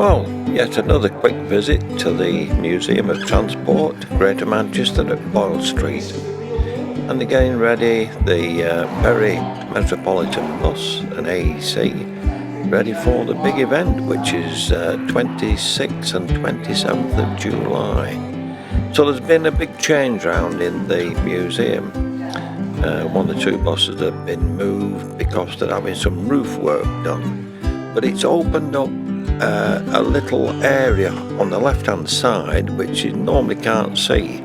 Well, yet another quick visit to the Museum of Transport, Greater Manchester at Boyle Street, and they're getting ready the Bury Metropolitan Bus and AEC ready for the big event, which is 26th and 27th of July. So there's been a big change round in the museum. One or two buses have been moved because they're having some roof work done, but it's opened up a little area on the left hand side which you normally can't see,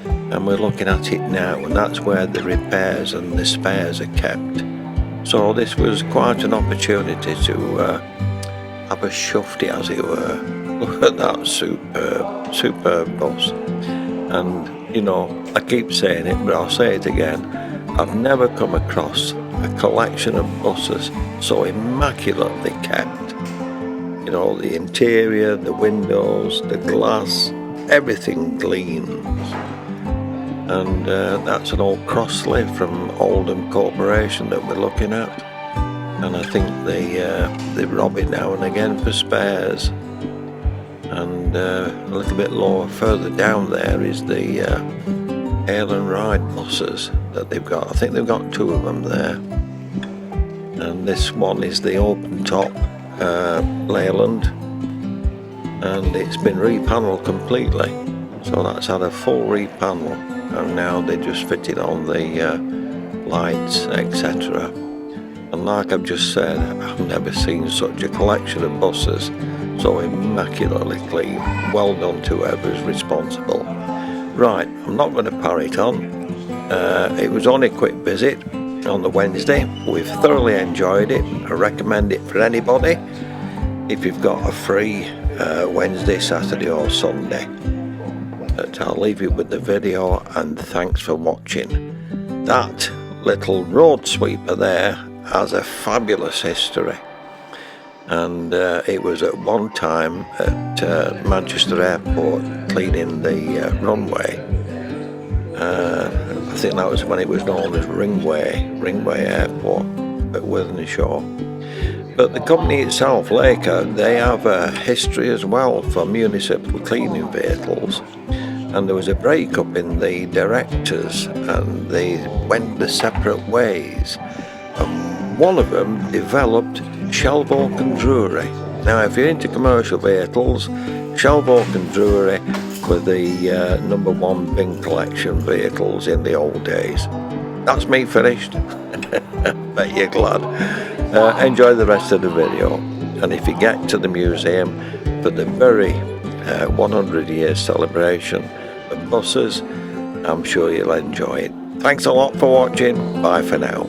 and we're looking at it now, and that's where the repairs and the spares are kept. So this was quite an opportunity to have a shufty, as it were. Look at that superb bus. And you know, I keep saying it, but I'll say it again, I've never come across a collection of buses so immaculately kept. You know, the interior, the windows, the glass, everything gleams. And that's an old Crossley from Oldham Corporation that we're looking at. And I think they rob it now and again for spares. And a little bit lower, further down there, is the Hail and Ride buses that they've got. I think they've got two of them there. And this one is the open top Leyland, and it's been repanelled completely, so that's had a full repanel, and now they just fitted on the lights, etc. And like I've just said, I've never seen such a collection of buses so immaculately clean. Well done to whoever's responsible. Right, I'm not going to parry it on. It was only a quick visit on the Wednesday. We've thoroughly enjoyed it. I recommend it for anybody if you've got a free Wednesday, Saturday or Sunday. But I'll leave you with the video, and thanks for watching. That little road sweeper there has a fabulous history, and it was at one time at Manchester Airport cleaning the runway. I think that was when it was known as Ringway Airport at Withenshaw. But the company itself, Laker, they have a history as well for municipal cleaning vehicles. And there was a break-up in the directors, and they went their separate ways. And one of them developed Shelvoke and Drury. Now, if you're into commercial vehicles, Shelvoke and Drury were the #1 bin collection vehicles in the old days. That's me finished. Bet you're glad. Enjoy the rest of the video, and if you get to the museum for the Bury 100-year celebration of buses, I'm sure you'll enjoy it. Thanks a lot for watching. Bye for now.